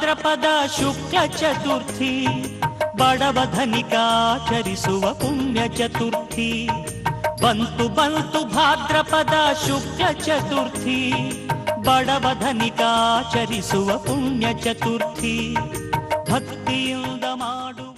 ಭಾದ್ರಪದ ಶುಕ್ಲ ಚತುರ್ಥಿ ಬಡವಧನಿಕಾಚರಿಸುವ ಪುಣ್ಯ ಚತುರ್ಥಿ ಬಂತು ಬಂತು ಭಾದ್ರಪದ ಶುಕ್ಲ ಚತುರ್ಥಿ ಬಡವಧನಿಕಾಚರಿಸುವ ಪುಣ್ಯ ಚತುರ್ಥಿ ಭಕ್ತಿಯಿಂದ ಮಾಡುವ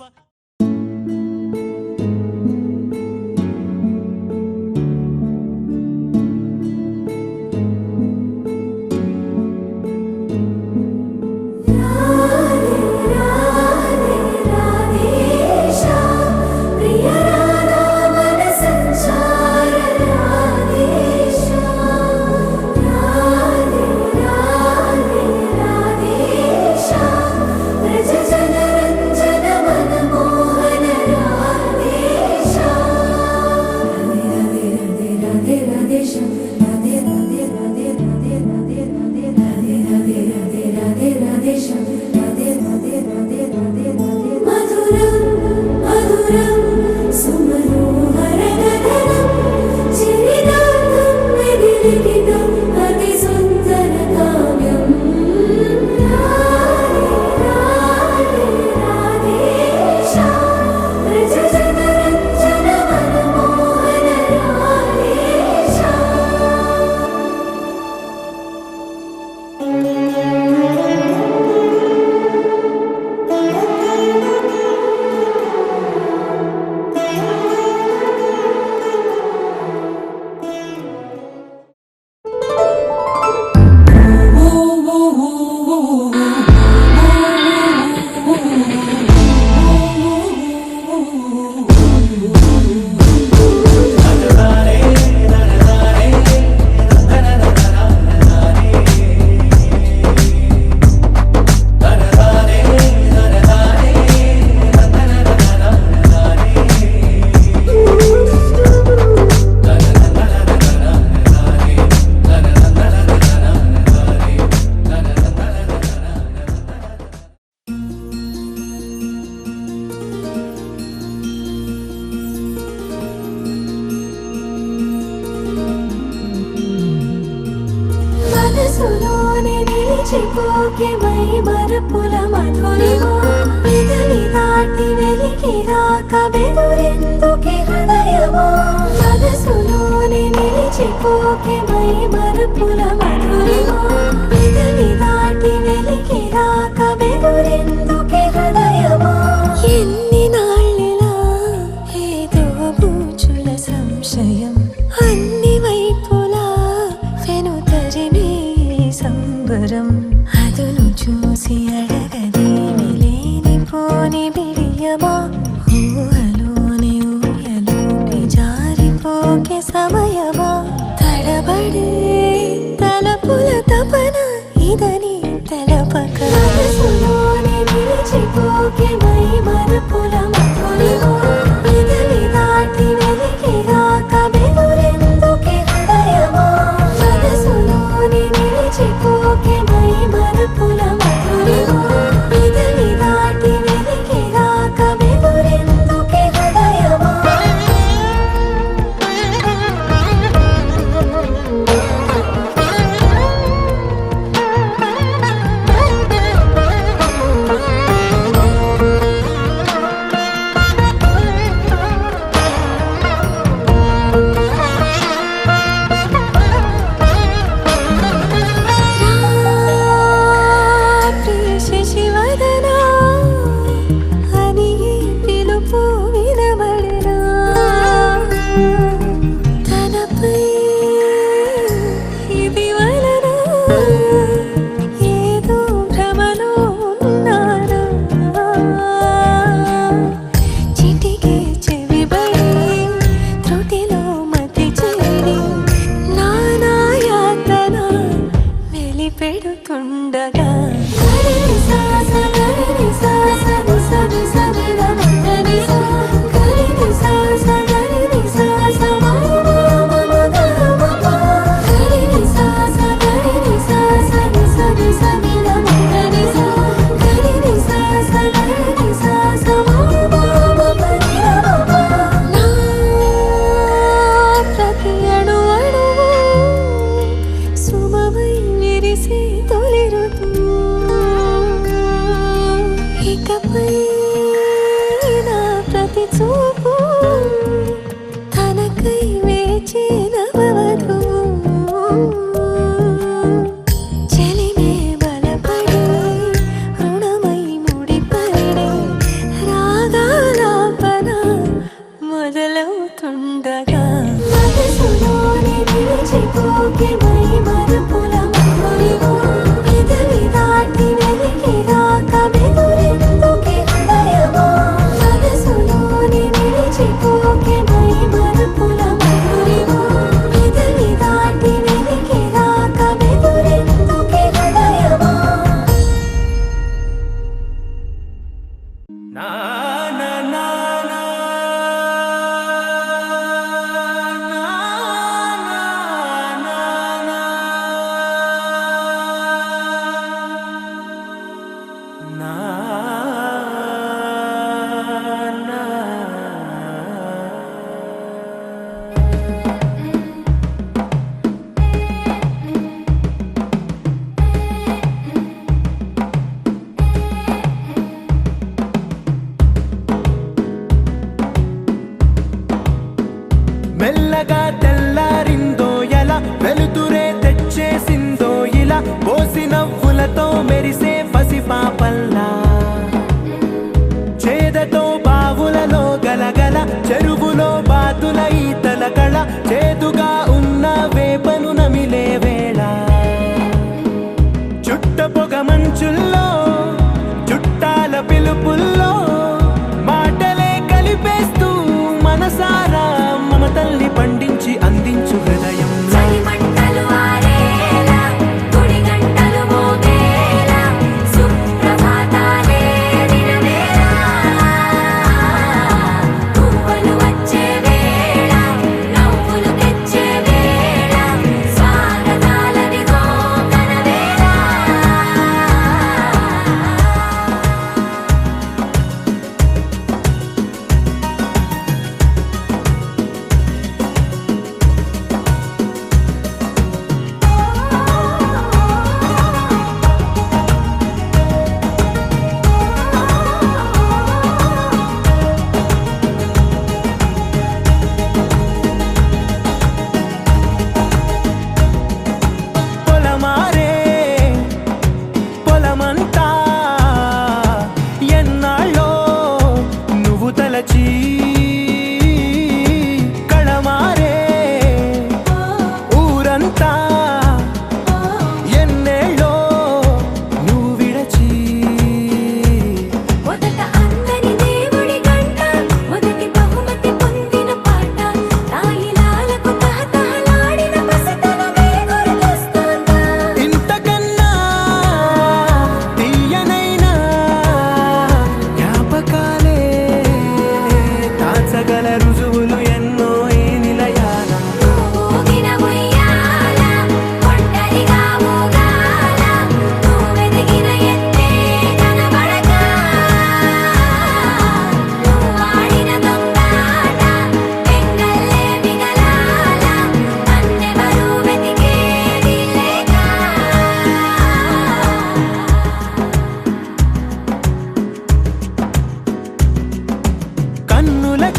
చిపోకే మై మరపుల మధురిమా పెదవి దాటి వెలికి రాక బెదురెందుకే హృదయమా మనసులోనే నిలిచిపోకే మై మరపుల మధురిమా పెదవి దాటి వెలికి రాక బెదురెందుకే హృదయమా ఎన్ని నాళ్ళిలా ఏదో బూచుల సంశయం అన్ని వైపులా వెనుతరిమే సంబరం అదును చూసి అడగదేమి లేనిపోని బిడియమా ఊహలోని ఊయలోకి జారిపోకే సమయమా తడబడే తలపుల తపన ఇదని తెలపక మనసులోనే నిలిచిపోకే మై మరపుల మధురిమా పెదవి దాటి వెలికి రాక బెదురెందుకే హృదయమా మనసులోనే నిలిచిపోకే మై మరపుల మధురిమా పెదవి దాటి వెలికి రాక బెదురెందుకే హృదయమా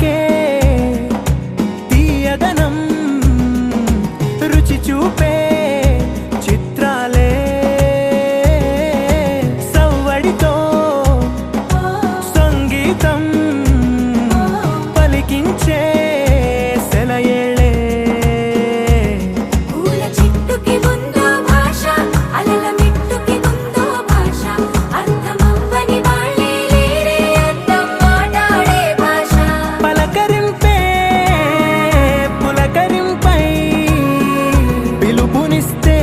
పలికే తీయదనం రుచి చూపే చిత్రాలే సవ్వడితో సంగీతం పలికించే సెలయేళే పూల చిట్టుకి ఉందో భాష అలల మిట్టుకి ఉందో భాష అర్థమవ్వని వాళ్ళే లేరే అర్థం మాట్లాడే భాష పలకరింపే పులకరింపై పిలుపునిస్తే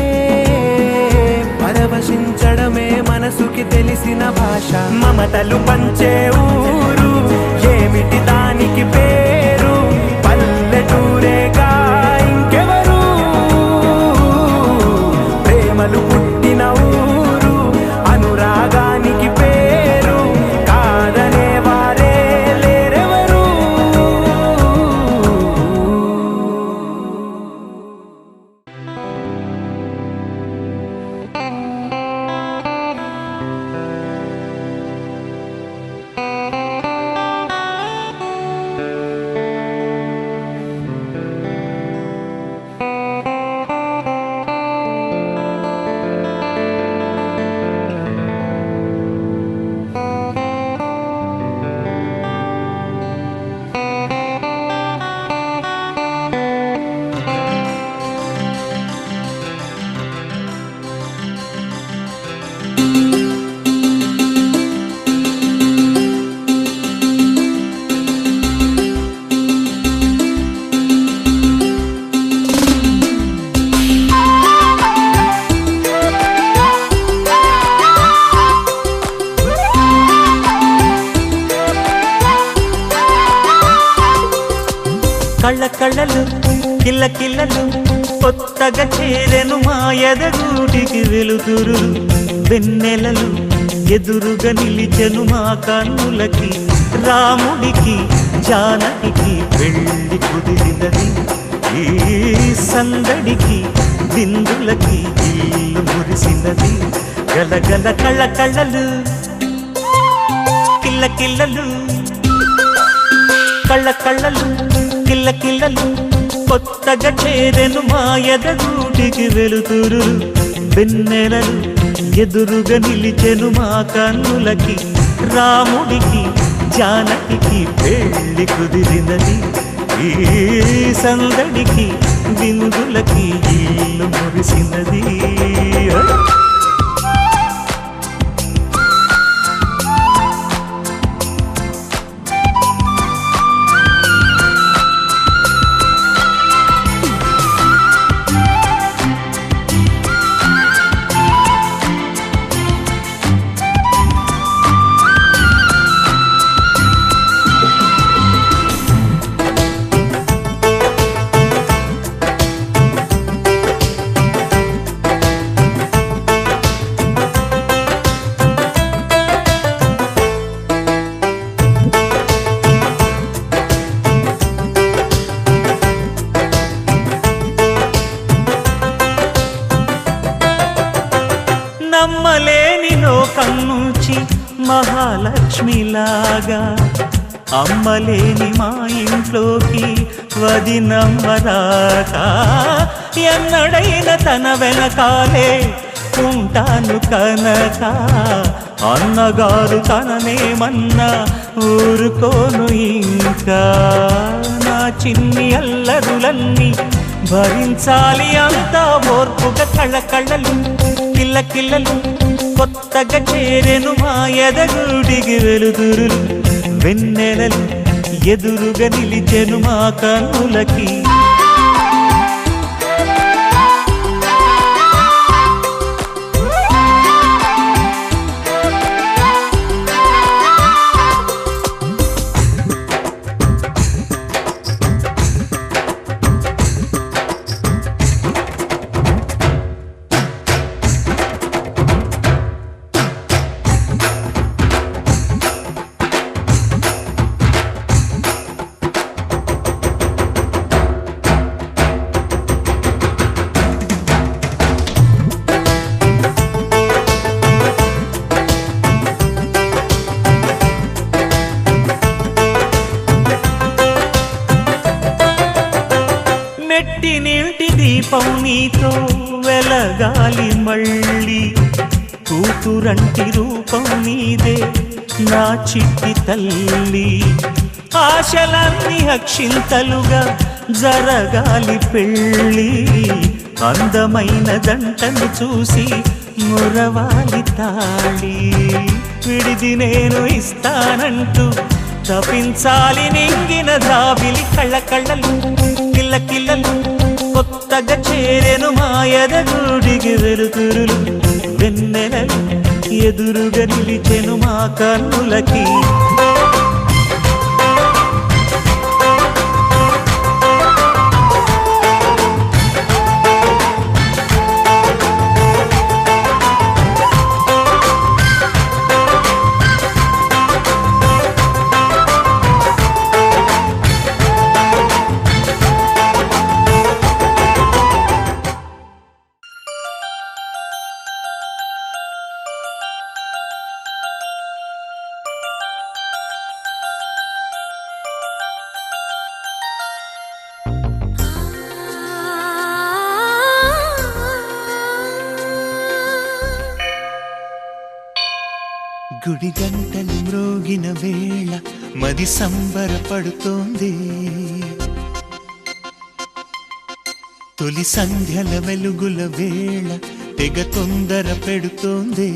పరవశించడమే మనసుకి తెలిసిన భాష మమతలు పంచే ఊరు ఏమిటి దానికి పేరు పల్లెటూరేగా ఇంకెవరు ప్రేమలు పుట్టిన ఊరు అనురాగానికి పేరు కాదనే వారే లేరెవరు కళ్ళ కళ్ళలు కిల్ల కిల్లలు కొత్తగా చేరెను మా ఎదగూటికి వెలుతురు వెన్నెలలు ఎదురుగా నిలిచెను మా కన్నులకి రాముడికి జానకి పెళ్లి కుదిరినది ఈ సందడికి బిందులకి ఇల్లు మురిసినది గలగల కళ్ళ కళ్ళలు కిల్ల కిల్లలు కళ్ళ కళ్ళలు కిల్ల కిల్లలు కొత్తగా చేరెను మా ఎదగూటికి వెలుతురు వెన్నెలలు ఎదురుగా నిలిచెను మా కన్నులకి రాముడికి జానకి పెళ్లి కుదిరినది ఈ సందడికి బిందులకి ఇల్లు మురిసినది నమ్మలేని లోకం నుంచి మహాలక్ష్మిలాగా అమ్మలేని మా ఇంట్లోకి వదినమ్మరాక ఎన్నడైన తన వెనకాలే ఉంటాను కనక అన్నగారు తననేమన్నా ఊరుకోను ఇంకా నా చిన్ని అల్లరులన్నీ భరించాలి అంతా ఓర్పుగా కళ్ళకళ్ళలు కిల్ల కిల్లలు కొత్తగా చేరెను మా ఎదగూడికి వెలుతురులు వెన్నెలలు ఎదురుగా నిలిచెను మా కన్నులకి మెట్టినింటి దీపం నీతో వెలగాలి మళ్ళీ కూతురంటి రూపం నీదే నా చిట్టి తల్లి ఆశలన్నీ అక్షింతలుగా జరగాలి పెళ్ళి అందమైన దంటను చూసి మురవాలి తాళి విడిది నేను ఇస్తానంటూ తపించాలి నింగిన జాబిలి కళ్ళ కళ్ళలు కిల్ల కిల్లలు కొత్తగా చేరెను మాయద గుడికి వెలుతురులు వెన్నెలలు ఎదురుగా నిలిచెను మా కన్నులకి గుడి గంటలు మ్రోగిన వేళ మది సంబరపడుతోంది తొలి సంధ్యల వెలుగుల వేళ తెగ తొందర పెడుతోంది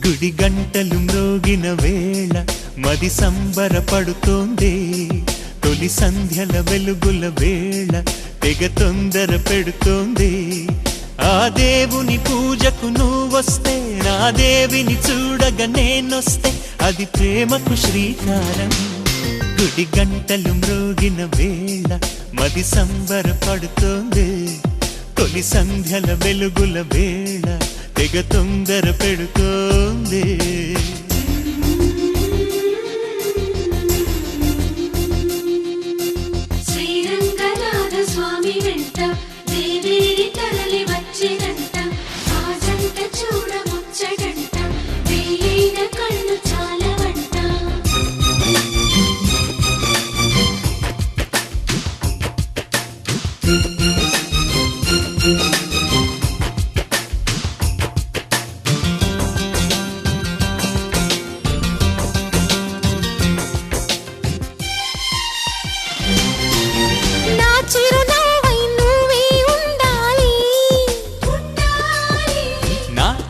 గుడి గంటలు మ్రోగిన వేళ మది సంబరపడుతోంది తొలి సంధ్యల వెలుగుల వేళ తెగ తొందర పెడుతోంది ఆ దేవుని పూజకు నువ్వొస్తే నా దేవిని చూడగా నేనొస్తే అది ప్రేమకు శ్రీకారం గుడి గంటలు మ్రోగిన వేళ మది సంబరపడుతోంది తొలి సంధ్యల వెలుగుల వేళ తెగ తొందర పెడుతోంది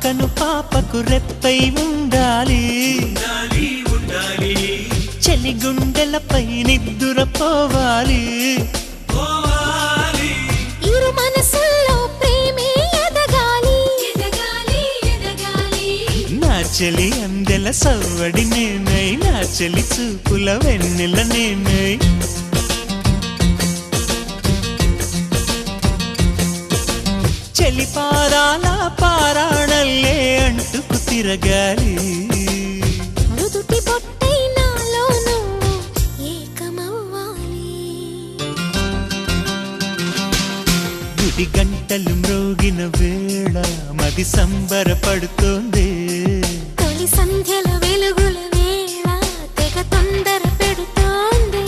కను పాపకు రెప్పై ఉండాలి చలి గుండెలపై నిద్దురపోవాలి ఇరు మనసుల్లో ప్రేమే ఎదగాలి నా చలి అందెల సవ్వడి నేనై నా చలి చూపుల వెన్నెల నేనై చలి పారాల పారాణల్లే అంటుకు తిరగాలి మృదుటి బొట్టై నాలో నువ్వు ఏకమవ్వాలి గుడి గంటలు మ్రోగిన వేళ మది సంబరపడుతోంది తొలి సంధ్యల వెలుగుల వేళ తెగ తొందర పెడుతోంది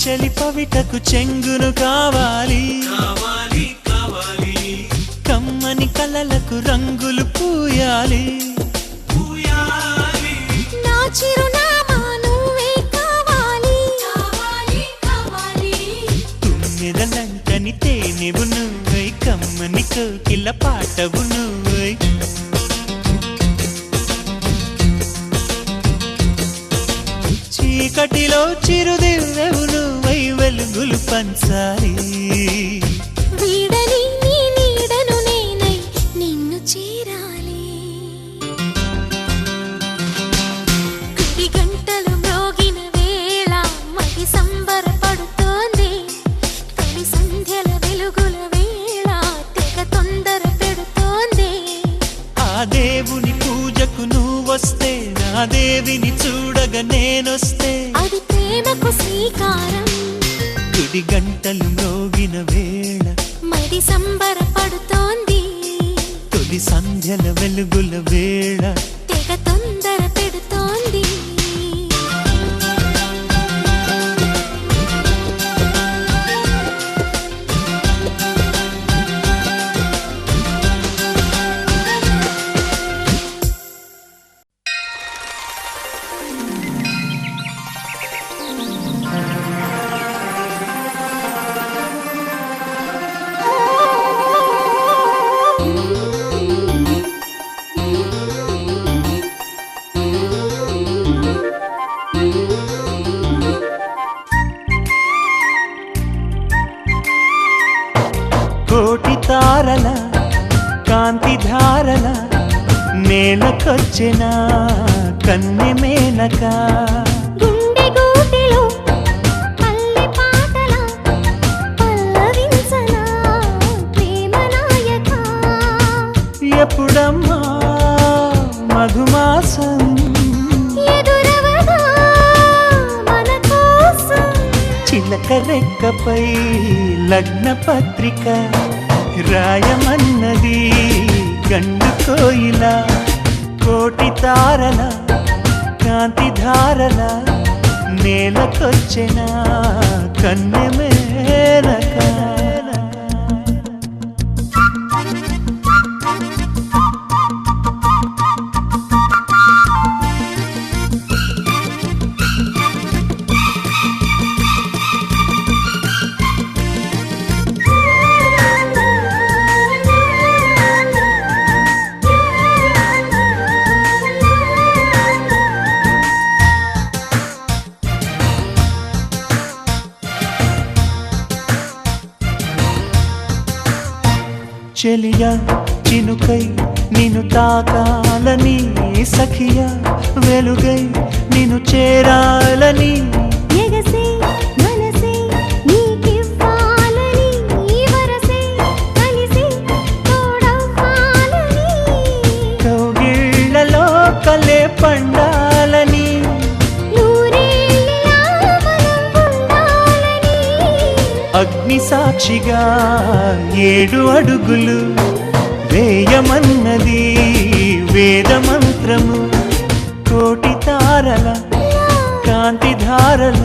చలి పవిటకు చెంగును కావాలి కమ్మని కలలకు రంగులు పూయాలి నా చిరునామా నువ్వే కావాలి తుమ్మెదలంటని తేనెవు నువ్వై కమ్మని కోకిల పాటవు నువ్వై చీకటిలో చిరుదివ్వెవు నువ్వై వెలుగులు పంచాలి వీడని నీ నీడను నేనై నిన్ను చేరాలి గుడి గంటలు మ్రోగిన వేళ మహాదేవిని చూడగా నేనొస్తే అది ప్రేమకు శ్రీకారం. గుడి గంటలు మ్రోగిన వేళ మది సంబరపడుతోంది. తొలి సంధ్యల వెలుగుల వేళ తెగ తొందర పెడుతోంది. కోటి తారల కాంతి ధారల నేలకొచ్చిన కన్నె మేనక. గుండె గూటిలో పల్లె పాటల పల్లవించన ప్రేమ నాయక. ఎప్పుడమ్మా మధుమాసం ఎదురవగా మన కోసం. చిలక రెక్కపై లగ్న పత్రిక రాయమన్నది గండు కోయిల. కోటి తారల కాంతి ధారల నేలకొచ్చిన కన్నె మేనక. చెలియా చినుకై నిన్ను తాకాలని, సఖియా వెలుగై నిన్ను చేరాలని. ఎగసే మనసే నీకివ్వాలని, వరసే కలిసి తోడవ్వాలని. కౌగిళ్లలో కలే పండాలని. నూరేళ్ళిలా మనం ఉండాలని. అగ్ని సాక్షిగా 7 అడుగులు వేయమన్నది వేద మంత్రము. కోటి తారల కాంతి ధారల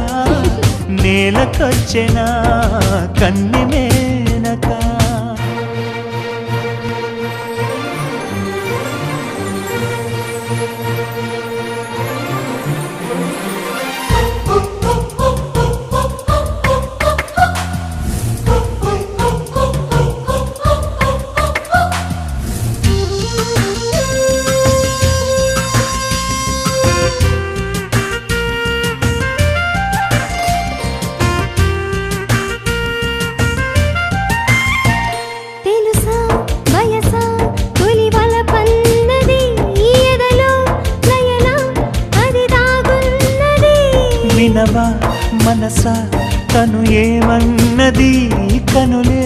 నేలకొచ్చిన కన్నె మేనక. తెలుసా వయసా తొలివల పన్నది, ఎదలో లయన అది దాగున్నది. వినవా మనసా తను ఏమన్నది, కనులే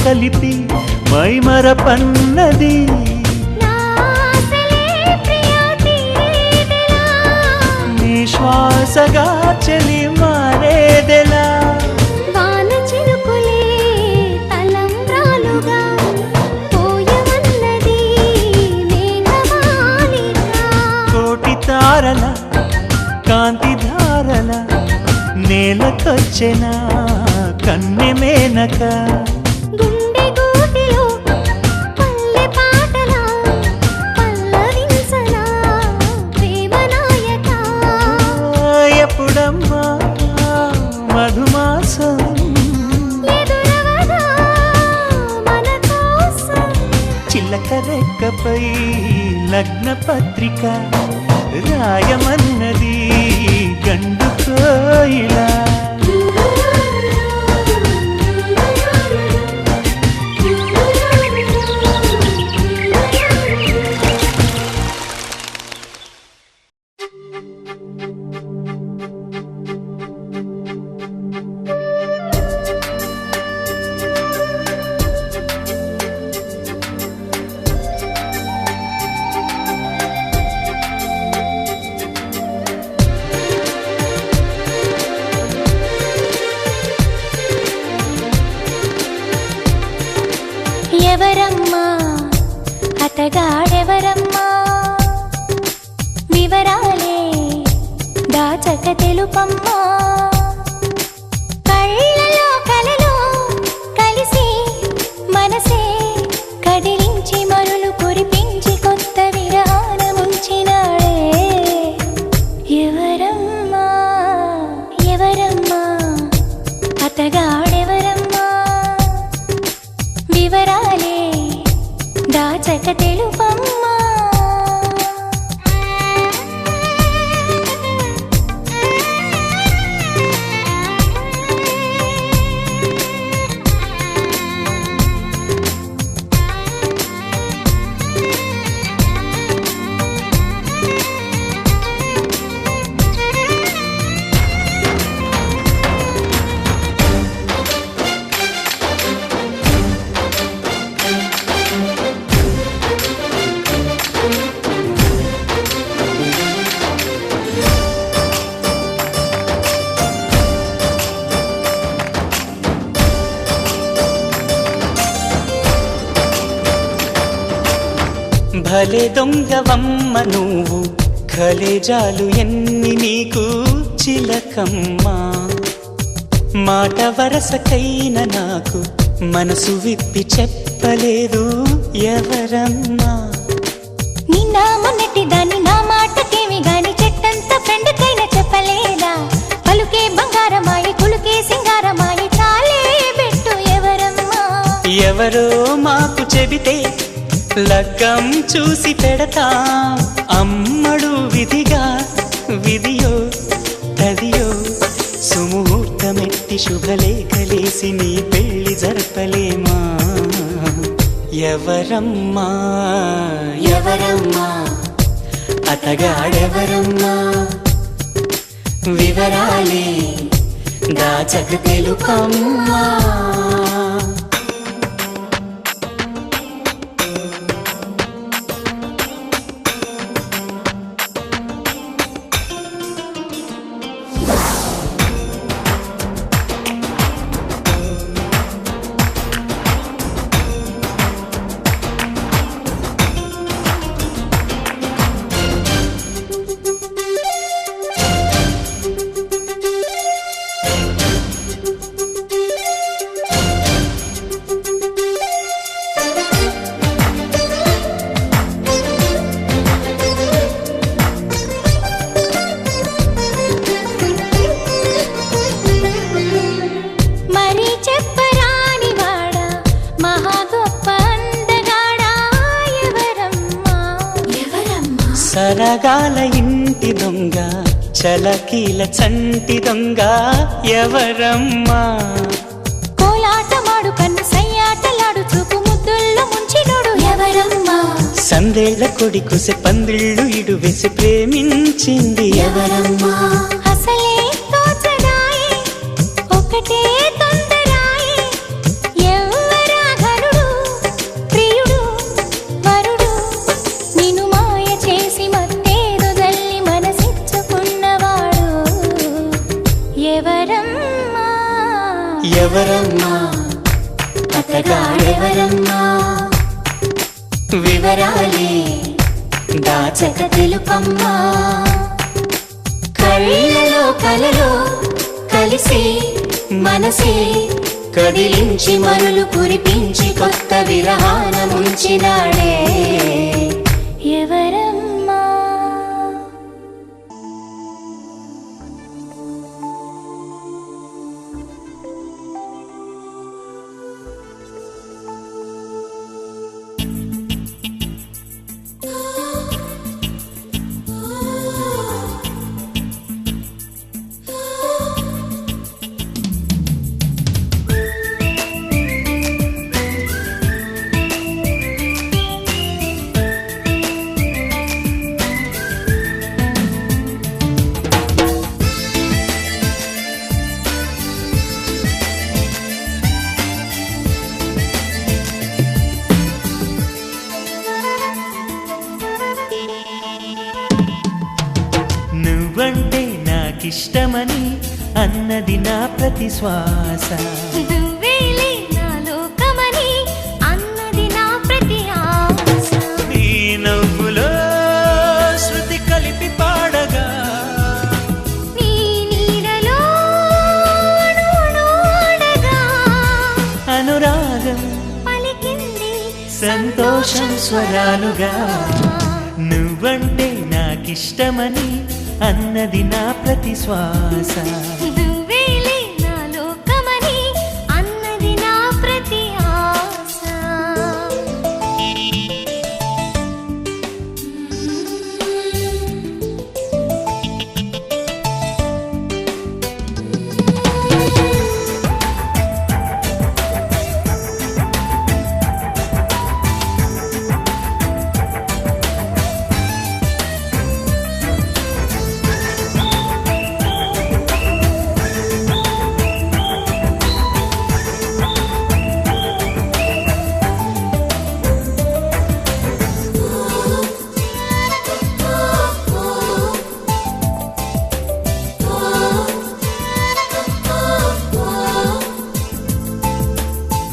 కలిపి మైమరపన్నది. నా ఆశలే ప్రియా తీరేదెలా. నీ శ్వాసగా చెలి మారేదెలా. వాన చినుకులే తలంబ్రాలుగా పోయమన్నది మేఘమాలిక. కోటి తారల కాంతి ధారల నేలకొచ్చిన కన్నె మేనక. గుండె గూటిలో పల్లె పాటల పల్లవించన ప్రేమ నాయక. ఎప్పుడమ్మా మధుమాసం ఎదురవగా మన కోసం. చిలక రెక్కపై లగ్న పత్రిక రాయమన్నది గండు కోయిల. దాచక తెలుపమ్మా కళ్ళలో కలలో కలిసి మనసే కదిలించి మరులు కురిపించి కొత్త విరహాన ముంచినాడే ఎవరమ్మా ఎవరమ్మా అతగాడెవరమ్మా వివరాలే దాచక తెలుపమ్మా భలే దొంగవమ్మ నువ్వు కలేజాలు ఎన్ని నీకు చిలకమ్మా మాట వరసకైన నాకు మనసు విప్పి చెప్పలేదు ఎవరమ్మా నిన్న మొన్నటి దాన్ని నా మాటకేమి గాని చెట్టంత ఫ్రెండ్కైనా చెప్పలేదా పలుకే బంగారమాయి కులుకే సింగారమాయి చాలే పెట్టు ఎవరమ్మా ఎవరో మాకు చెబితే లగ్గం చూసి పెడతా అమ్మడు విధిగా విధియో తదియో సుముహూర్తమెట్టి శుభలేఖలేసి నీ పెళ్లి జరపలేమా ఎవరమ్మా ఎవరమ్మా అతగాడెవరమ్మా వివరాలే దాచక తెలుపమ్మా సరగాల ఇంటి దొంగ చలకీల చంటి దొంగ ఎవరమ్మా కోలాటమాడు కన్ను సయ్యాటలాడు చూపు ముద్దుల్లో ముంచినోడు ఎవరమ్మా సందేళ్ల కొడి కుసె పందిళ్ళు ఇడు వేసి ప్రేమించింది ఎవరమ్మా అసలే తోచడాయే ఒకటే తొందరాయే ఎవరా ఘనుడు ప్రియుడు వరుడు నిన్ను మాయ చేసి మత్తేదో జల్లి మనసిచ్చుకున్నవాడు ఎవరమ్మా ఎవరమ్మా అతగాడెవరమ్మా వివరాలే దాచక తెలుపమ్మా కళ్ళలో కలలో కలిసి మనసే కదిలించి మరులు కురిపించి కొత్త విరహాన ముంచినాడే ఎవరమ్మా నువ్వంటే నాకిష్టమని అన్నది నా ప్రతి శ్వాస నువ్వేలే నా లోకమని అన్నది నా ప్రతి ఆశ నీ నవ్వులో శృతి కలిపి పాడగా నీ సంతోషం స్వరాలుగా. నువ్వంటే నాకిష్టమని అన్నది నా ప్రతి శ్వాస. నువ్వేలే నా లోకమని అన్నది నా ప్రతి ఆశ.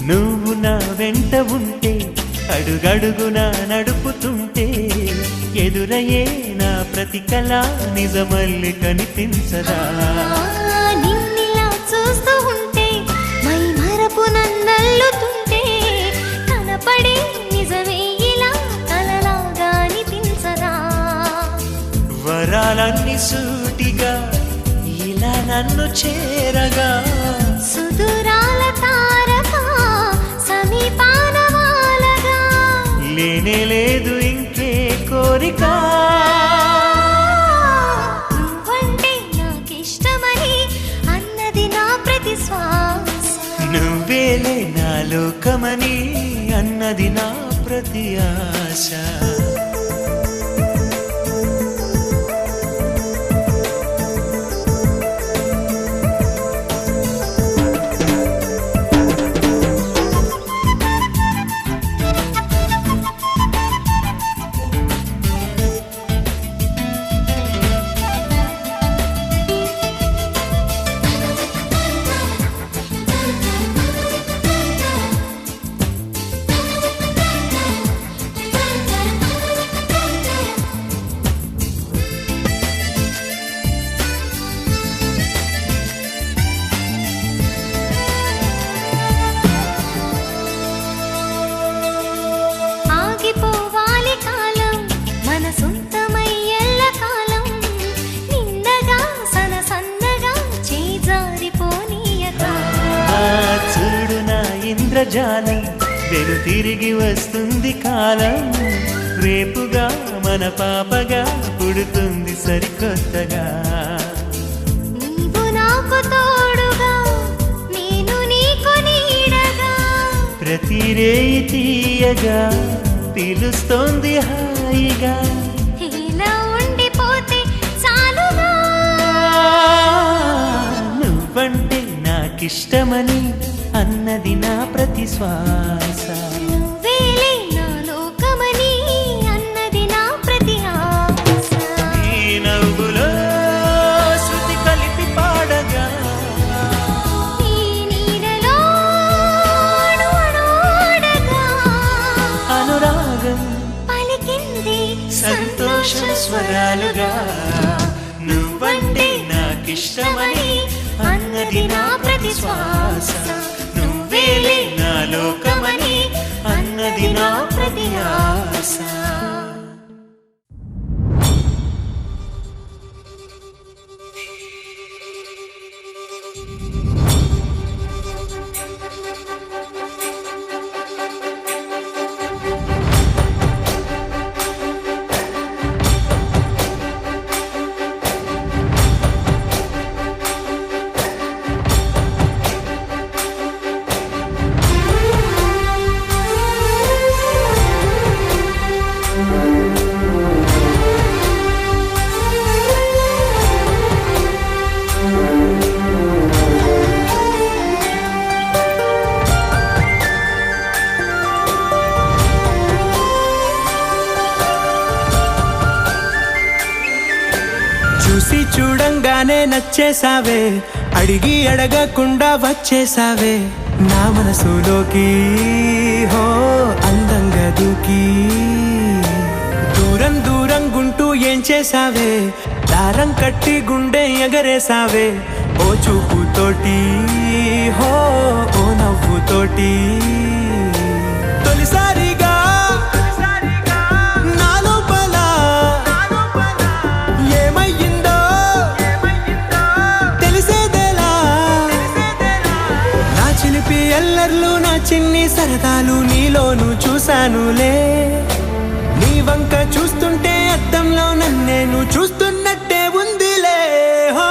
నువ్వు నా వెంట ఉంటే అడుగడుగునా నడుపుతుంటే ఎదురయ్యే నా ప్రతి కళ నిజమల్లి కనిపించదా. నిన్నిలా చూస్తూ ఉంటే మై మరపు నన్నల్లుతుంటే కనపడే నిజమే ఇలా కలలాగా అనిపించదా. వరాలన్నీ సూటిగా ఇలా నన్ను చేరగా సుదూరాల తారక సమీపాన వాలగా లేనే లేదు ఇంకే కోరిక. నువ్వంటే నాకిష్టమని అన్నది నా ప్రతి శ్వాస. నువ్వేలే నా లోకమని అన్నది నా ప్రతి ఆశ. ఆగిపోవాలి కాలం మన సొంతమై ఎల్లకాలం నిన్నగా సన్నగా చేజారిపోనీయక. చూడు నా ఇంద్రజాలం వెను తిరిగి వస్తుంది కాలం. రేపుగా మన పాపగా పుడుతుంది సరికొత్తగా. నీవు నాకు తోడుగా నేను నీకు నీడగా ప్రతి రేయి తీయగా పిలుస్తోంది హాయిగా. ఇలా ఉండిపోతే చాలుగా. నువ్వంటే నాకిష్టమని అన్నది నా ప్రతి శ్వాస. నువ్వేలే నా లోకమని అన్నది నా ప్రతి ఆశ. ఈ నవ్వులో శృతి కలిపి పాడగా ఈ నీడలో అణువణువడగా అనురాగం పలికింది సంతోషం స్వరాలుగా. నువ్వంటే నాకిష్టమని అన్నది నా ప్రతి శ్వాస. నువ్వేలే నా లోకమని అన్నది నా ప్రతి ఆశ. చూసి చూడంగానే నచ్చేసావే, అడిగి అడగకుండా వచ్చేసావే నా మనసులోకి. హో అందంగా దూకి దూరం దూరం గుంటూ ఏం చేసావే, దారం కట్టి గుండె ఎగరేసావే ఓ చూపుతోటి. హో ఓ నవ్వుతోటి తొలిసారిగా చిన్ని సరదాలు నీలోను చూశానులే. నీ వంక చూస్తుంటే అద్దంలో నన్నేను చూస్తున్నట్టే ఉందిలే. హో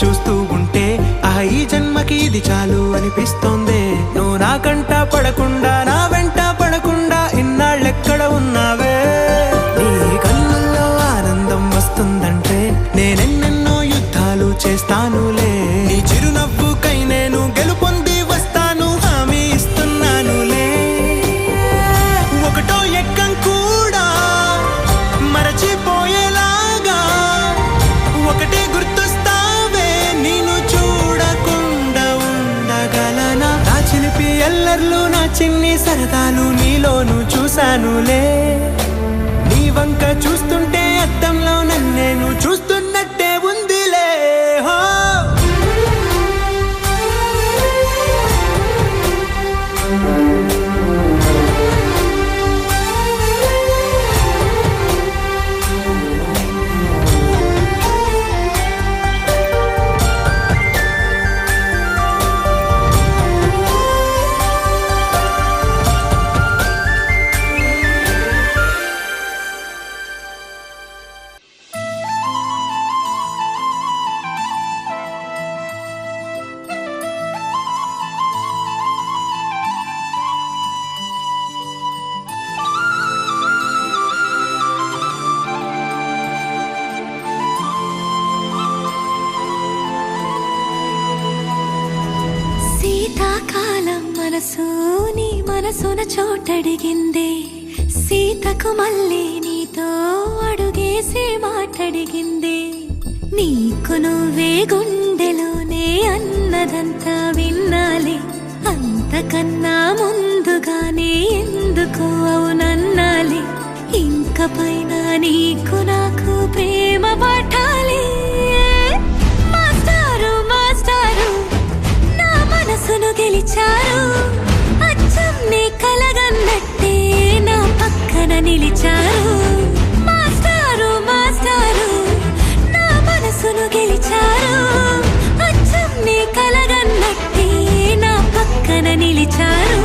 చూస్తూ ఉంటే ఈ జన్మకి ఇది చాలు అనిపిస్తోంది. నువ్వు నా కంట పడకుండా నా వెంట పడకుండా ఇన్నాళ్ళెక్కడ ఉన్నావే. నీ కళ్ళల్లో ఆనందం వస్తుందంటే నేనెన్నెన్నో యుద్ధాలు చేస్తానులే. నీ చిరునవ్వుకై నేను గెలుపొంది వస్తాను హామీ ఇస్తున్నానులే. ఒకటో ఎక్కం కూడా మరచిపోయేలాగా ఒకటే గుర్తు ఎల్లర్లు నా చిన్ని సరదాలు నీలోను చూశానులే. నీ వంక చూస్తుంటే అద్దంలో నన్నేను చూస్తున్నట్టే ఉందిలే. హో నీ మనసున చోటడిగిందే. సీతకు మళ్ళీ నీతో అడుగేసి మాటడిగిందే. నీకు నువ్వే గుండెలోనే అన్నదంతా విన్నాలి. అంతకన్నా ముందుగానే ఎందుకు అవునన్నాలి. ఇంక పైన నీకు నాకు ప్రేమ పట్టాలి. మాస్టారు మాస్టారు నా మనసును గెలిచారు. అచ్చం నీ కలగన్నట్టే నా పక్కన నిలిచారు. మాస్టారు మాస్టారు నా మనసును గెలిచారు. అచ్చం నీ కలగన్నట్టే నా పక్కన నిలిచారు.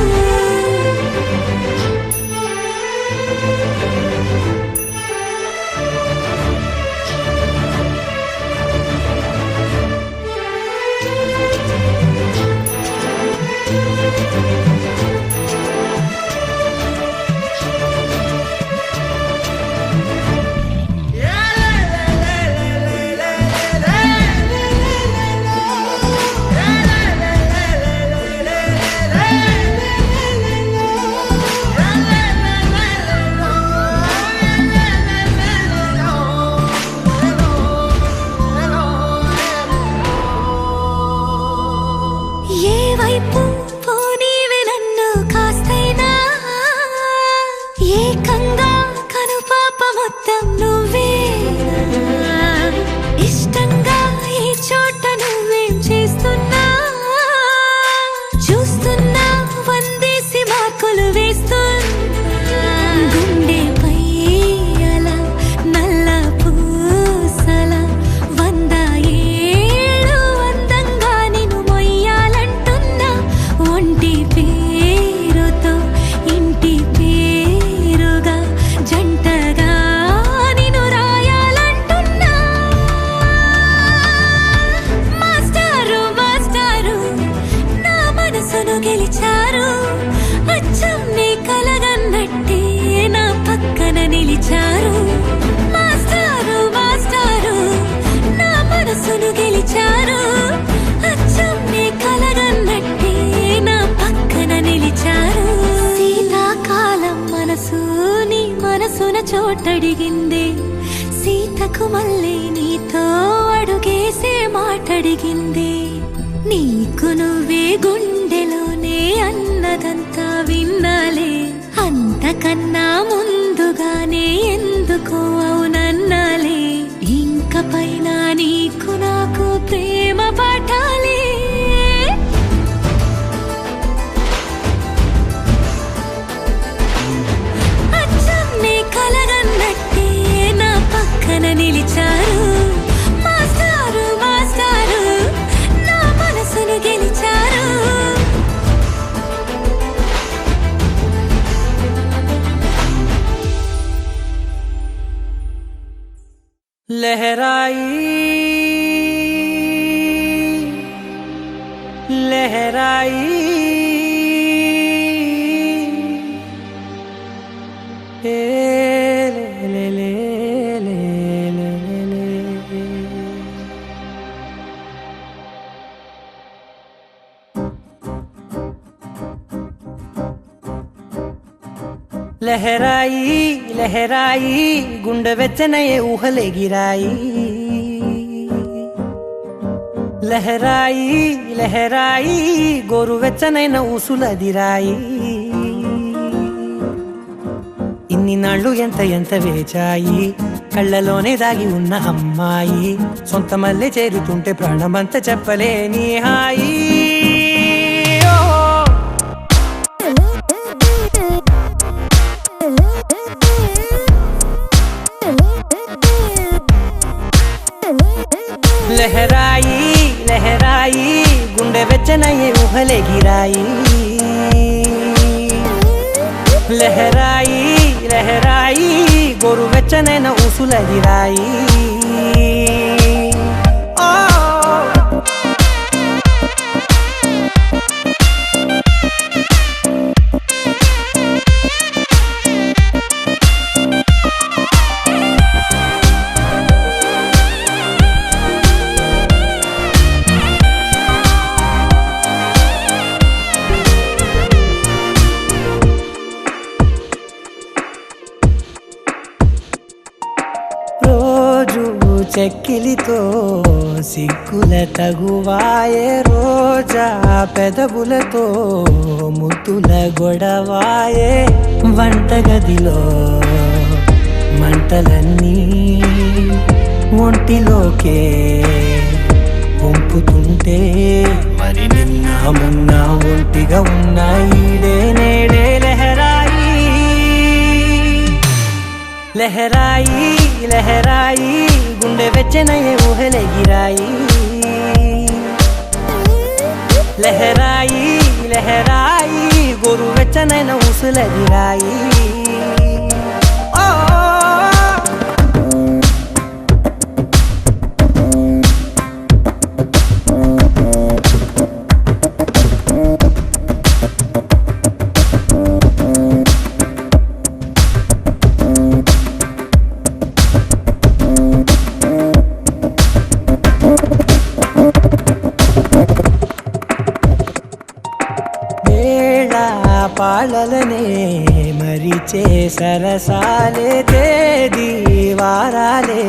చోటడిగింది. సీతకు మళ్ళీ నీతో అడుగేసే మాటడిగింది. నీకు నువ్వే గుండెలోనే అన్నదంతా విన్నాలే, అంతకన్నా ముందుగానే ఎందుకో అవునన్నాలే. ఇంక పైన నీకు నాకు ప్రేమ పాఠాలే. అచ్చం నీ కలగన్నట్టే నా పక్కన నిలిచారు మాస్టారు మాస్టారు, నా మనసును గెలిచారు. लहराई लहराई ए ले ले ले ले ले ले। लहराई लहराई गुंडे వెచ్చనయే ఊహలే గిరాయి. లహరాయి లహరాయి గోరు వెచ్చనైన ఊసులదిరాయి. ఇన్ని నాళ్ళు ఎంత ఎంత వేచాయి, కళ్ళలోనే దాగి ఉన్న అమ్మాయి. సొంత మల్లె చేరుతుంటే ప్రాణమంతా చెప్పలేని హాయి. లహరాయి లహరాయి గుండె వెచ్చనయే ఊహలే గిరాయి. లహరాయి లహరాయి గోరు వెచ్చనైన ఊసులదిరాయి. చెక్కిలితో సిగ్గుల తగువాయే, రోజా పెదవులతో ముద్దుల గొడవాయే. వంటగదిలో మంటలన్నీ ఒంటిలోకే వంపుతుంటే, మరి నిన్న మొన్న ఒంటిగా ఉన్నాయి నేడే. లహరాయి లహరాయి లహరాయి గుండె వెచ్చనయే ఊహలే గిరాయి. లహరాయి లహరాయి గోరు వెచ్చనైన ఊసులదిరాయి. పాలలనే మరిచే సరసాలే, తేదీ వారాలే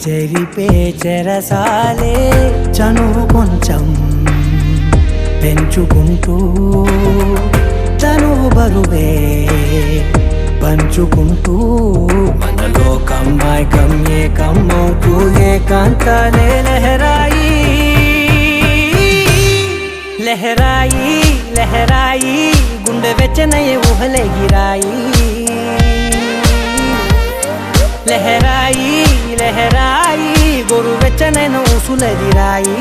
చెరిపే చెరసాలే. చనువు కొంచెం పెంచుకుంటూ చనువు బరువే పంచుకుంటూ, మనలో కమ్మాయికం ఏకమవుతూ ఏకాంతాలే. లహరాయి లహరాయి లహరాయి గుండె వెచ్చనయే ఊహలే గిరాయి. లహరాయి లహరాయి గోరు వెచ్చనైన ఊసులదిరాయి.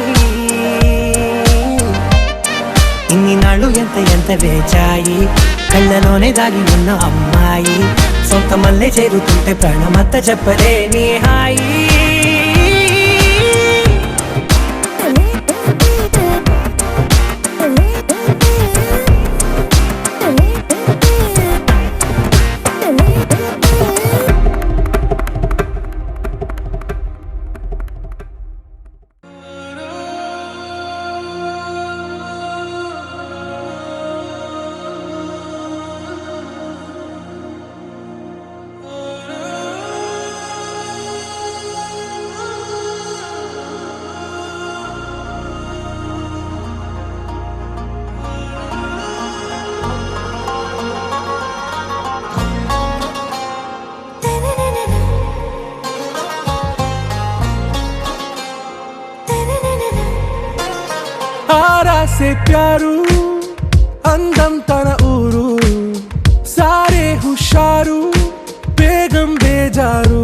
ఇన్ని నాళ్ళు ఎంత ఎంత వేచాయి, కళ్ళలోనే దాగి ఉన్న అమ్మాయి. సొంత మల్లె చేరుతుంటే ప్రాణమంతా చెప్పలేని హాయి. ఆరాసే ప్యారు అందం తన ఊరు సారే హుషారు బేగం బేజారు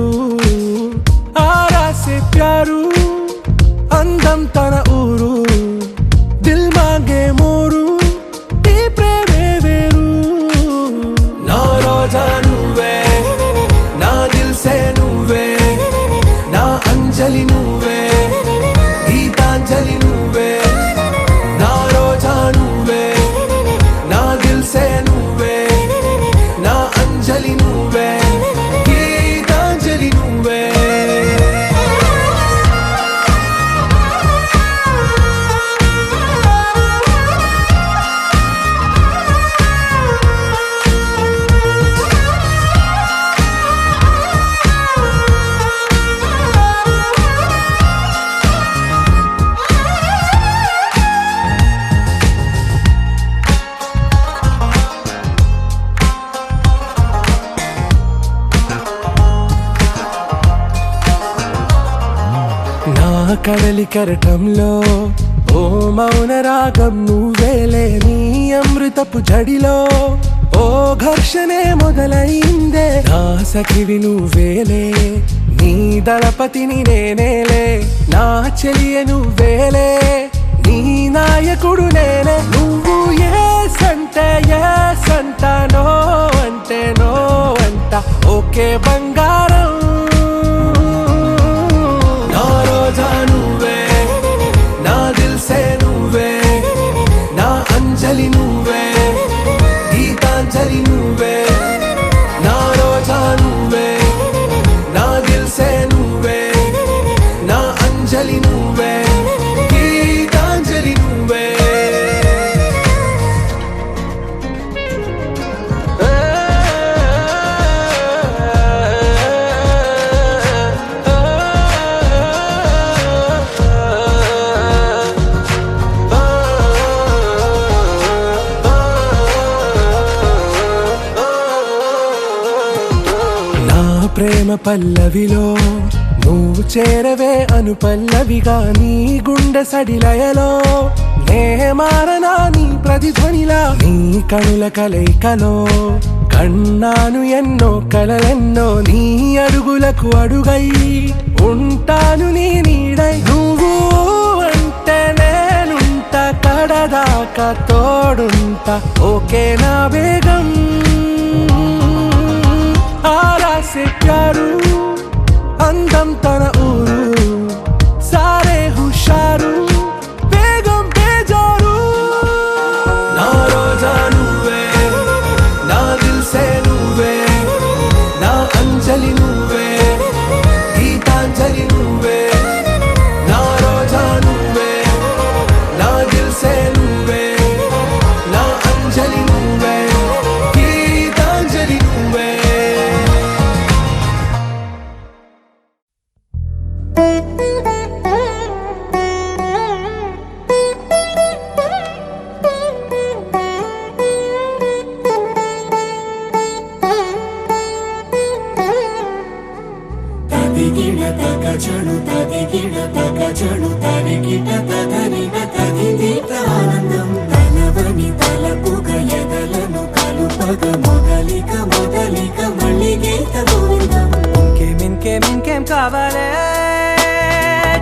ఆరాసే ప్యారు అందం తన ఊరు దిల్ మాంగే మోరు ఈ ప్రేమే వేరు నా రోజా నువ్వే నా దిల్ సే నువ్వే నా అంజలి నువ్వే గీతాంజలి నువ్వే నా రోజా నువ్వే నా దిల్ సే నువ్వే నా అంజలి నువ్వే గీతాంజలి నువ్వే నా కడలి కెరటంలో ఓ మౌన రాగం నువ్వేలే నీ అమృతపు జడిలో ఓ ఘర్షణే మొదలైందే నా సఖివి నువ్వేలే నీ దళపతిని నేనేలే నా చెలియ నువ్వేలే నీ నాయకుడు నేనే నువ్వు ఏ సంట నో అంటే నో అంట ఓకే బంగారం నా రోజా నువ్వే నా దిల్ సే నువ్వే నా అంజలి నువ్వే గీతాంజలి నువ్వే నా రోజా నువ్వే నా దిల్ సే నువ్వే నా అంజలి నువ్వే గీతాంజలి నువ్వే ప్రేమ పల్లవిలో నువ్వు చేరవే అను పల్లవిగా నీ గుండె సడిలయలో నే మారనా నీ ప్రతిధ్వనిలా నీ కనుల కలయికలో కన్నాను ఎన్నో కలలెన్నో నీ అడుగులకు అడుగై ఉంటాను నీ నీడై నువ్వు అంటే నేనుంట కడదాకా తోడుంటా ఓకే నా బేగం ఆరాసే ప్యారు అందం తన ఊరు సారే హుషారు బేగం బేజారు నా రోజా నువ్వే నా దిల్ సే నువ్వే నా అంజలి నువ్వే గీతాంజలి నువ్వే నా రోజా నువ్వే నా దిల్ సే నువ్వే నా అంజలి నువ్వే గీతాంజలి నువ్వే తదిగిడ తగజడు తదిగిడ తగజడు తరిగిట తగరిన తదిదీత ఆనందం తలవని తలపుగ ఎదలను కలుపగ మొదలిక మొదలిక మళ్ళీ గీత గోవిందం ఇంకేం కావాలే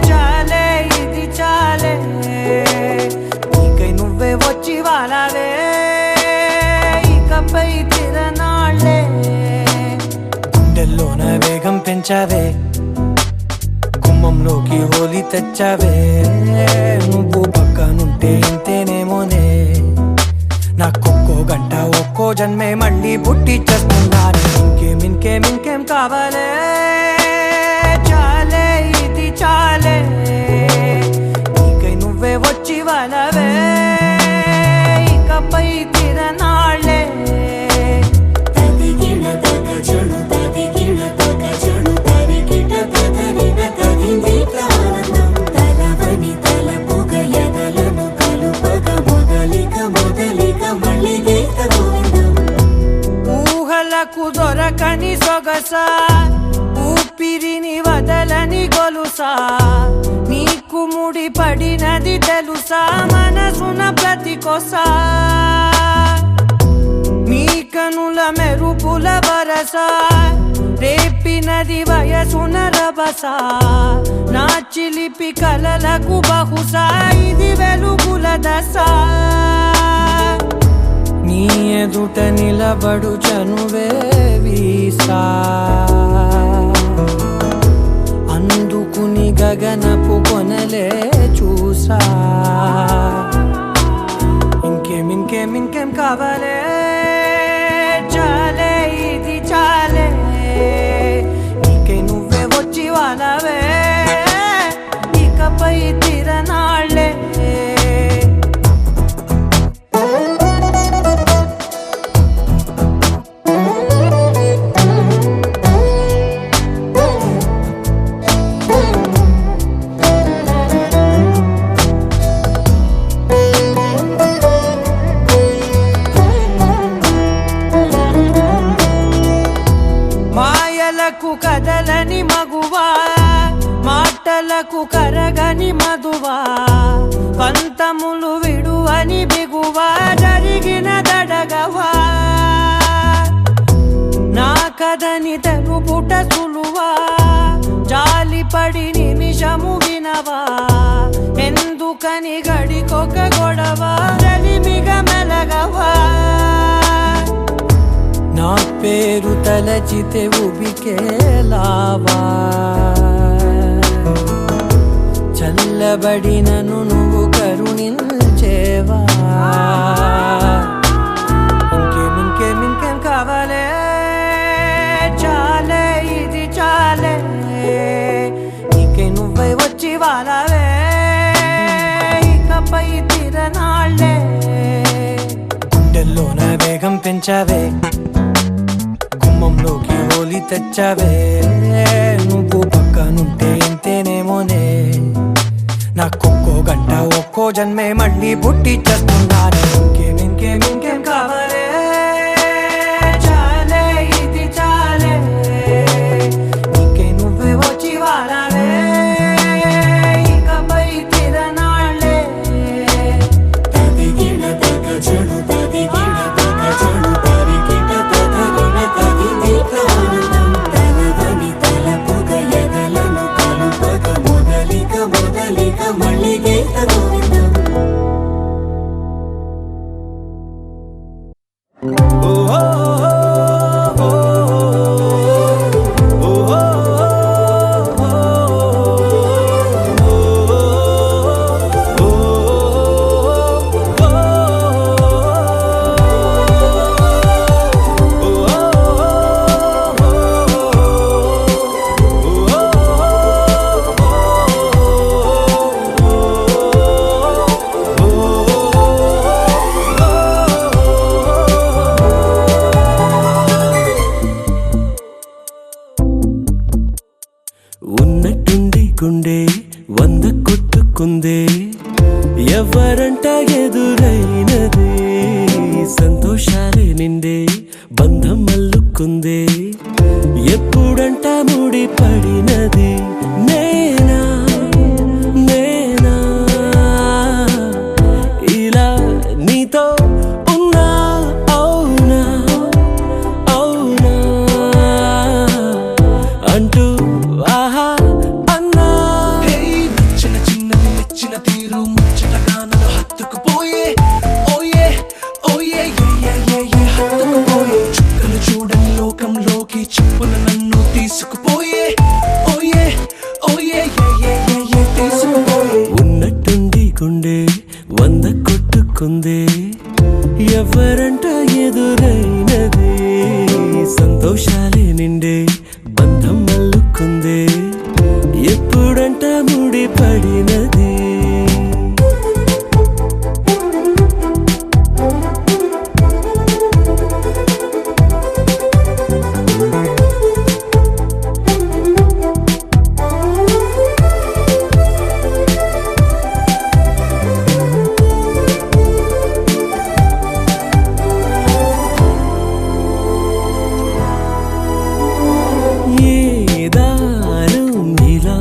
చాలే ఇది చాలే నీకై నువ్వే వచ్చి వాలావే ఇకపై తిరనాళ్ళే గుండెల్లోన వేగం పెంచావే గుమ్మంలోకి హోలీ తెచ్చావే నువ్వు పక్కనుంటే ఇంతేనేమోనే నాకొక్కో గంట ఒక్కో జన్మే మళ్ళీ పుట్టి చేస్తున్నాను ఇంకేం కావాలే చాలే ఇది చాలే నీకై నువ్వే వచ్చి వాలవే ఇకపై తిరనాళ్ళే తదిగిడ తగజడు తదిగిడ తగజడు తరిగిట తగరిన తదిదీత ఆనందం తలవని తలపుగ ఎదలను కలుపగ మొదలిక మొదలిక మళ్ళీ గీత గోవిందం ఊహలకు దొరకని సొగసా ఊపిరిని వదలని గొలుసా నీకు నీకు ముడి పడినది తెలుసా మనసున ప్రతి కొసా నీ కనుల మెరుపుల వరస రేపినది వయసున రభస నా చిలిపి కలలకు బహుశా ఇది వెలుగుల దశ నీ ఎదుట నిలబడు చనువే వీసా అందుకుని గగనపు కొనలే చూసా ఇంకేం కావాలే చాలే ఇది చాలే నీకే నువ్వే వచ్చి వాళ్ళవే ఇకపై తిరనాళ్ళే కదలని మగువా మాటలకు కరగని మధువా పంతములు విడువని బిగువా జరిగిన దడగవా నా కదని తెలుపుట సులువా జాలిపడి నిమిషము వినవా ఎందుకని గడికొక గొడవ రలిమిగ మెలగవా నా పేరు తలచితే ఉబికేలావా చల్లబడినను నువ్వు కరుణించేవా ఇంకేం కావాలే చాలే ఇది చాలే నీకే నువ్వే వచ్చి వాళ్ళవే ఇకపై తిరనాళ్ళే గుండెల్లోన వేగం పెంచావే గుమ్మంలోకి హోలీ తెచ్చావే నువ్వు పక్కనుంటే ఎంతేనేమోనే నాకొక్కో గంట ఒక్కో జన్మే మళ్ళీ పుట్టి చేస్తున్నానే ఇంకేం కావాలే చాలే ఇది చాలే నీకే నువ్వే వచ్చి వాళ్ళవే ఇకపై తిరనాళ్ళే తదిగిన తగ చెడు తదిగిన తగ చెడు తరిగిన తదరిన తదిగిన ఆనందం తలవని తలపుగ ఎదలను కలుపగ మొదలిక మళ్ళీ గీత గోవిందం ఉన్నట్టుండి గుండె 100 కొట్టుకుందే ఎవరంట ఎదురైనది సంతోషాలే నిండే బంధం అల్లుకుందే ఎప్పుడంట ముడి పడినది నేనా ఇలా నీతో ఉన్నా అవునా అంటూ ఆహా అన్నా చిన్న తీరు ముచ్చటగా నన్ను హత్తుకుపోయే ఓయే హత్తుకుపోయే చుక్కలు చూడని లోకంలోకి చెప్పున నన్ను తీసుకుపోయే ఓయే తీసుకుపోయే ఉన్నట్టుండి గుండె 100 కొట్టుకుందే ఎవరంట ఎదురైనది సంతోషాలే నిండే బంధం అల్లుకుందే ఎప్పుడంట ముడి పడినది ఏ దారం ఇలా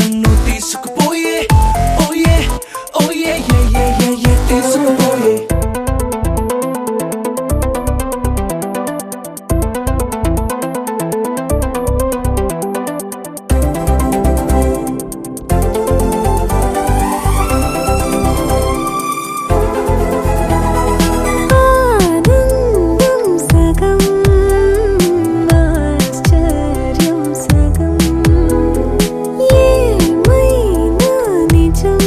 నన్ను తీసుకుపోయే ఓయే ఓయే ఏ తీసుకుపోయే ఆనందం సగం ఆశ్చర్యం సగం ఏమైనా నిజం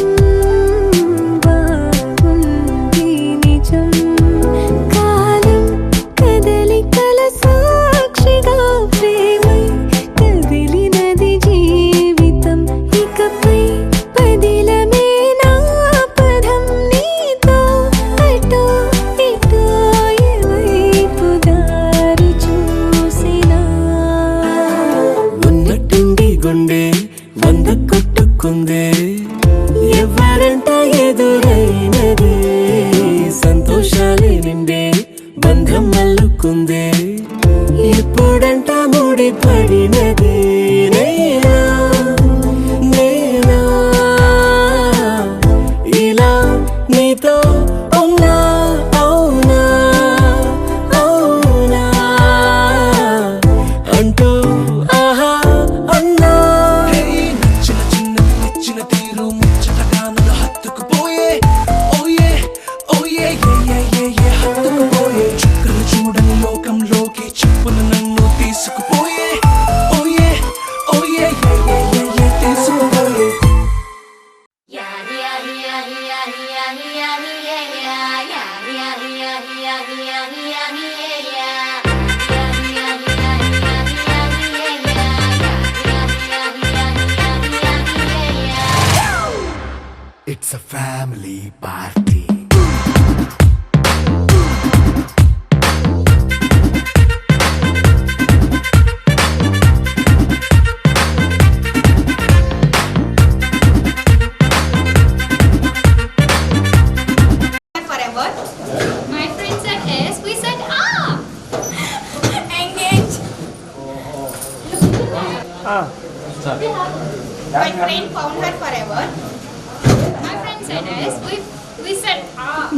బాగుంది నిజం కాలం కదలికల సాక్షిగా ప్రేమై కదిలినది జీవితం ఇకపై పదిలమే నా పదం నీతో అటో ఇటో ఎవైపు దారి చూసినా ఉన్నట్టుండి గుండె వంద కొట్టుకుందే ఎవరంట ఎదురైనదే సంతోషాలే నిండే బంధం అల్లుకుందే ఎప్పుడంట ముడి పడినదే నేనా నేనా ఇలా నీతో ఉన్నా అవునా అవునా అంటూ ఆహా అన్నా నచ్చిన చిన్నది నచ్చిన తీరు ముచ్చటగా నన్ను హత్తుకుపోయే ఓయే ఓయే ఏ హత్తుకుపోయే చుక్కలు చూడని లోకంలోకి చెప్పున నన్ను తీసుకుపోయే ఓయే ఓయే ఏ తీసుకుపోయే It's a family party. Forever. My friend said yes, we said ah. Engage. My friend found her forever. My friend said yes, we said ah.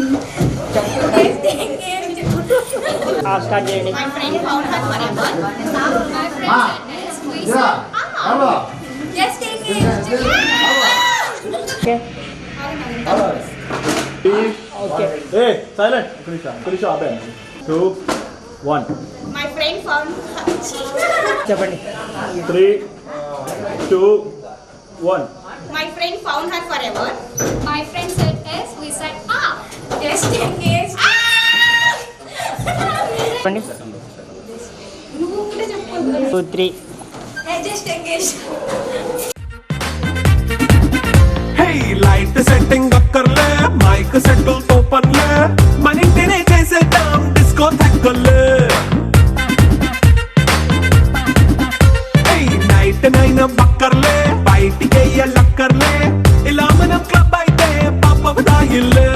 Engage. My friend found her forever. My friend said yes, we said ah. Just engage. Hey, silent. Finish up. 2, 1. My friend found her. 3, 2, 1. My friend found her forever. My friend said yes, we said ah. Just engage. Ah! నువ్వు కూడా చెప్పు. 2, 3. Just engage. Hey, light setting అక్కర్లే mic సెట్టిల్ తో పనిలే మన ఇంటినే చేసేద్దాం disco థక్కర్లే night nine బక్కర్లే బయటికి లక్కర్లే ఇలా మనం క్లబ్ అయితే పాప దాయిల్లే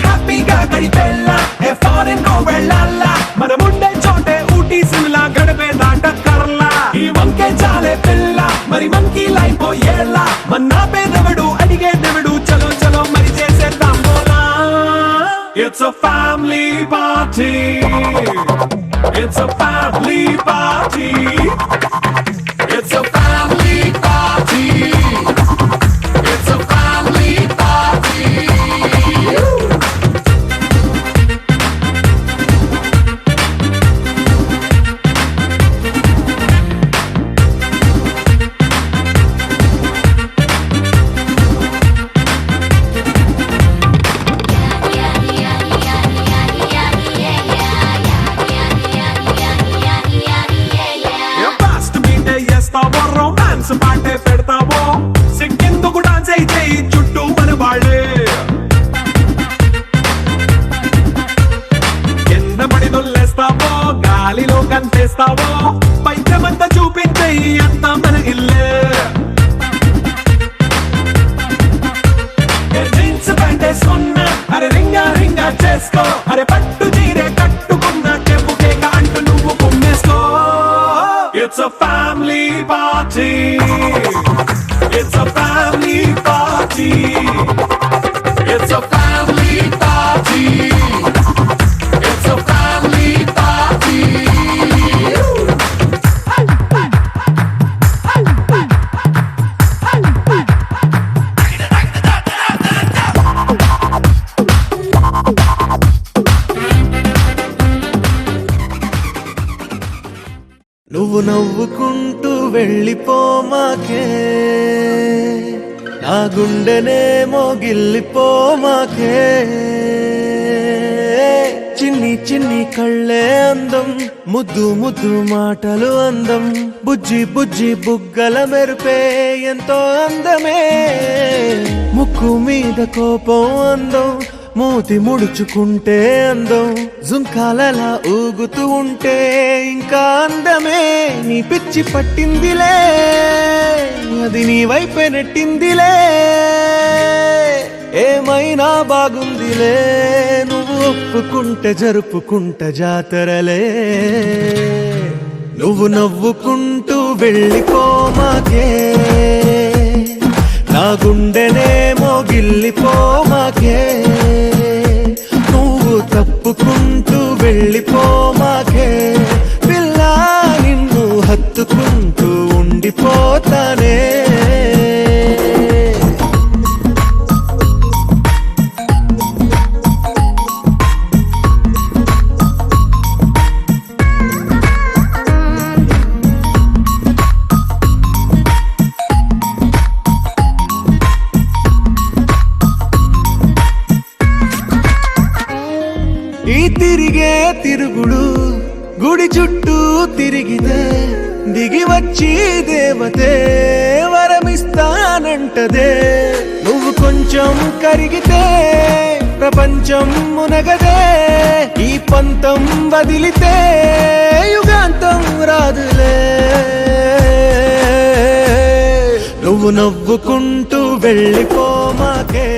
హ్యాపీగా గడిపెళ్ళ ఏ ఫారెన్ నో వెళ్ళాల మన ఉండే చోటే ఊటీ సిమ్లా గడిపే దాటక్కర్లా ఈ వంకే చాలే పిల్ల మరి మంకీ లైఫ్ ఏళ్ళ మన్నా పేదవడు అడిగే దేవుడు చలో చలో మరి చేసేద్దాం బోలా it's a family party it's a family party it's a family party it's a family party romance పాటే పెడతావో సిగ్గెందుకు డాన్స్ అయితే చుట్టూ మన వాళ్ళే కింద పడి దొల్లేస్తావో గాలిలో కంటేస్తావో పైకమంతా చూపించే అంతా మన ఇల్లే జీన్స్ ప్యాంట్ వేసుకున్నా అరే రింగా రింగా చేసుకో అరే పట్టు చీరే కట్టుకున్నా చెప్పుకే అంటూ నువ్వు కుమ్మేసుకో it's a family party. It's a family party. It's a family party. It's a family party. నువ్వు నవ్వుకుంటూ వెళ్ళిపోమాకే, నా గుండెనేమో గిల్లిపోమాకే. చిన్ని చిన్ని కళ్ళే అందం, ముద్దు ముద్దు మాటలు అందం, బుజ్జి బుజ్జి బుగ్గల మెరుపే ఎంతో అందమే. ముక్కు మీద కోపం అందం, మూతి ముడుచుకుంటే అందం, జుంకాలలా ఊగుతూ ఉంటే ఇంకా అందమే. నీ పిచ్చి పట్టిందిలే, అది నీ వైపే నెట్టిందిలే. ఏమైనా బాగుందిలే, నువ్వు ఒప్పుకుంటే జరుపుకుంటే జాతరలే. నువ్వు నవ్వుకుంటూ వెళ్ళిపోమాకే, నా గుండెనేమో గిల్లిపోమాకే. నువ్వు తప్పుకుంటూ వెళ్ళిపోమాకే, పిల్ల నిన్ను హత్తుకుంటూ ఉండిపోతానే. ఈ తిరిగే తిరుగుడు గుడి చుట్టూ తిరిగితే, దిగి వచ్చి దేవతే వరమిస్తానంటదే. నువ్వు కొంచెం కరిగితే ప్రపంచం మునగదే. ఈ పంతం వదిలితే యుగాంతం రాదులే. నువ్వు నవ్వుకుంటూ వెళ్ళిపోమాకే.